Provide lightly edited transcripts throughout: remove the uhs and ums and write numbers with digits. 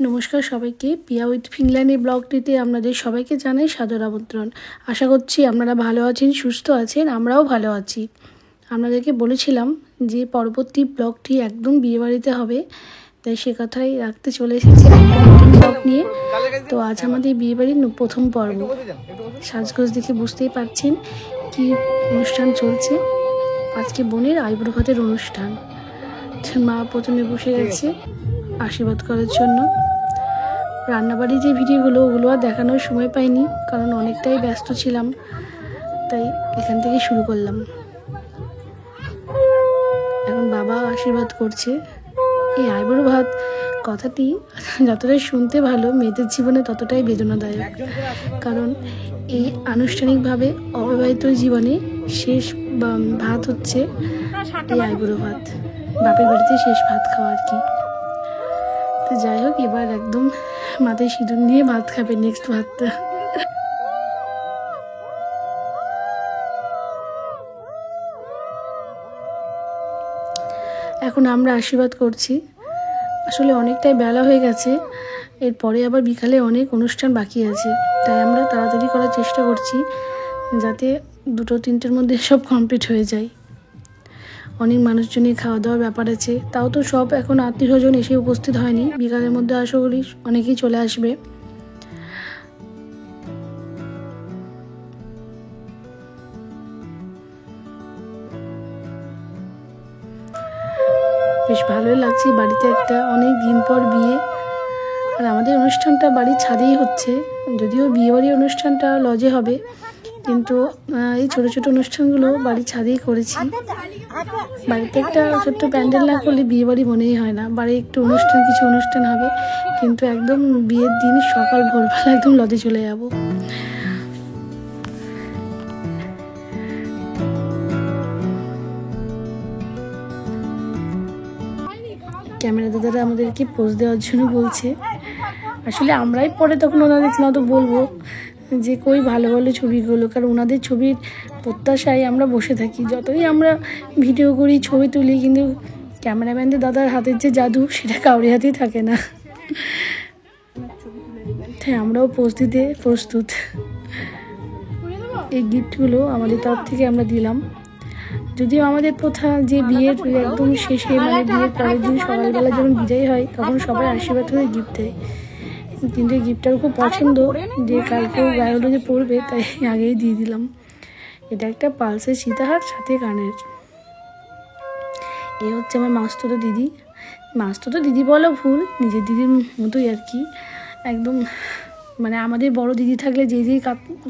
নমস্কার সবাইকে, পিয়া with Finland এই ব্লগটিতে আপনাদের সবাইকে জানাই সাদর আমন্ত্রণ। আশা করছি আপনারা ভালো আছেন, সুস্থ আছেন, আমরাও ভালো আছি। আপনাদেরকে বলেছিলাম যে পরবর্তী ব্লগটি একদম বিয়েবাড়িতে হবে, তাই সে কথাই রাখতে চলে এসেছি নতুন ব্লগ নিয়ে। তো আজ আমাদের বিয়েবাড়ির প্রথম পর্ব। সাজগোজ দেখে বুঝতেই পারছেন কি অনুষ্ঠান চলছে। আজকে বোনের আইবুড়ো ভাতের অনুষ্ঠান। মা প্রথমে বসে গেছে আশীর্বাদ করার জন্য। রান্নাবাড়ির যে ভিডিওগুলো ওগুলো আর দেখানোর সময় পাইনি, কারণ অনেকটাই ব্যস্ত ছিলাম, তাই এখান থেকে শুরু করলাম। এখন বাবা আশীর্বাদ করছে। এই আইবুড়ো ভাত কথাটি যতটাই শুনতে ভালো, মেয়েদের জীবনে ততটাই বেদনাদায়ক, কারণ এই আনুষ্ঠানিকভাবে অবিবাহিত জীবনে শেষ ভাত হচ্ছে এই আইবুড়ো ভাত, বাপের বাড়িতে শেষ ভাত খাওয়া আর কি। তো যাই হোক, এবার একদম মাথায় সিঁদুর নিয়ে ভাত খাবে নেক্সট ভাতটা। এখন আমরা আশীর্বাদ করছি। আসলে অনেকটাই বেলা হয়ে গেছে, এরপরে আবার বিকালে অনেক অনুষ্ঠান বাকি আছে, তাই আমরা তাড়াতাড়ি করার চেষ্টা করছি যাতে 2-3টের মধ্যে সব কমপ্লিট হয়ে যায়। অনেক মানুষজনই খাওয়া দাওয়ার ব্যাপার আছে, তাও তো সব এখন আত্মীয় স্বজন এসে উপস্থিত হয়নি। বিকালের মধ্যে আশা করি অনেকেই চলে আসবে। বেশ ভালোই লাগছে, বাড়িতে একটা অনেক দিন পর বিয়ে। আর আমাদের অনুষ্ঠানটা বাড়ির ছাদেই হচ্ছে, যদিও বিয়েবাড়ির অনুষ্ঠানটা লজে হবে, কিন্তু এই ছোটো ছোটো অনুষ্ঠানগুলো বাড়ির ছাদেই করেছি। বাড়িতে একটা ছোট্ট প্যান্ডেল না করলে বিয়েবাড়ি মনেই হয় না। বাড়ি একটু কিছু অনুষ্ঠান হবে, কিন্তু একদম বিয়ের দিন সকাল ভোরবেলা একদম লজে চলে যাব। ক্যামেরা দাদারা আমাদেরকে পোজ দেওয়ার জন্য বলছে। আসলে আমরাই পরে তখন ওনাদের তো বলবো যে কই ভালো ভালো ছবিগুলো, কারণ ওনাদের ছবির প্রত্যাশায় আমরা বসে থাকি। যতই আমরা ভিডিও করি, ছবি তুলি, কিন্তু ক্যামেরাম্যানদের দাদার হাতের যে জাদু সেটা কাউরি হাতেই থাকে না। তাই আমরাও পোজ দিতে প্রস্তুত। এই গিফটগুলো আমাদের তরফ থেকে আমরা দিলাম। যদিও আমাদের প্রথা যে বিয়ের একদম শেষে, মানে বিয়ের পরের দিন সকালবেলা যখন বিদায় হয়, তখন সবাই আশীর্বাদ করে গিফট দেয়, কিন্তু এই গিফটটার খুব পছন্দ যে কালকেও গায়ে হলুদে পড়বে, তাই আগেই দিয়ে দিলাম। এটা একটা পালসের সীতাহার, সাথে কানের। এ হচ্ছে আমার মাস্ততো দিদি। মাস্ততো দিদি বলা ভুল, নিজের দিদির মতোই আর কি। একদম মানে আমাদের বড় দিদি থাকলে যে যে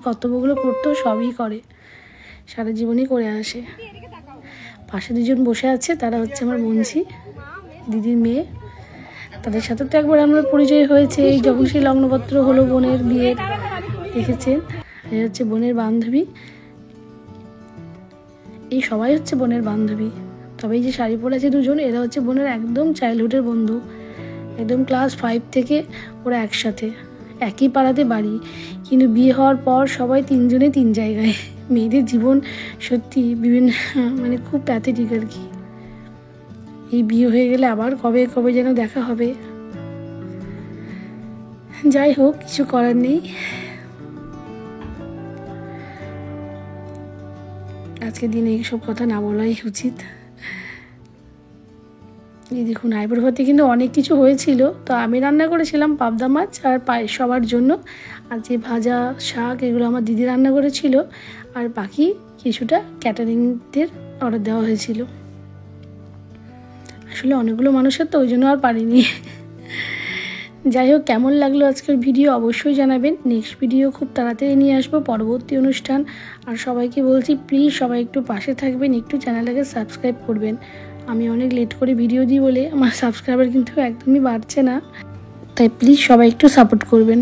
কর্তব্যগুলো করতো সবই করে, সারা জীবনই করে আসে। পাশে দুজন বসে আছে, তারা হচ্ছে আমার বোনঝি, দিদির মেয়ে। তাদের সাথে তো একবার আমরা পরিচয় হয়েছে, এই যখন সেই লগ্নপত্র হলো বোনের বিয়ের, দেখেছেন। এই হচ্ছে বোনের বান্ধবী, এই সবাই হচ্ছে বোনের বান্ধবী। তবে এই যে শাড়ি পরে আছে দুজন, এরা হচ্ছে বোনের একদম চাইল্ডহুডের বন্ধু, একদম ক্লাস 5 থেকে ওরা একসাথে, একই পাড়াতে বাড়ি, কিন্তু বিয়ে হওয়ার পর সবাই 3জনে 3 জায়গায়। মেয়েদের জীবন সত্যি বিভিন্ন মানে খুব প্যাথেটিক আর কি। এই বিয়ে হয়ে গেলে আবার কবে কবে যেন দেখা হবে। যাই হোক, কিছু করার নেই। আজকের দিনে এইসব কথা না বলাই উচিত। এই দেখুন, আইবুড়ো ভাতে কিন্তু অনেক কিছু হয়েছিল। তো আমি রান্না করেছিলাম পাবদা মাছ আর পায়েস সবার জন্য, আর যে ভাজা শাক এগুলো আমার দিদি রান্না করেছিল, আর বাকি কিছুটা ক্যাটারিংদের অর্ডার দেওয়া হয়েছিল। আসলে অনেকগুলো মানুষের তো, ওই জন্য আর পারিনি। যাই হোক, কেমন লাগলো আজকের ভিডিও অবশ্যই জানাবেন। নেক্সট ভিডিও খুব তাড়াতাড়ি নিয়ে আসবো, পরবর্তী অনুষ্ঠান। আর সবাইকে বলছি প্লিজ সবাই একটু পাশে থাকবেন, একটু চ্যানেলটাকে সাবস্ক্রাইব করবেন। আমি অনেক লেট করে ভিডিও দিই বলে আমার সাবস্ক্রাইবার কিন্তু একদমই বাড়ছে না, তাই প্লিজ সবাই একটু সাপোর্ট করবেন।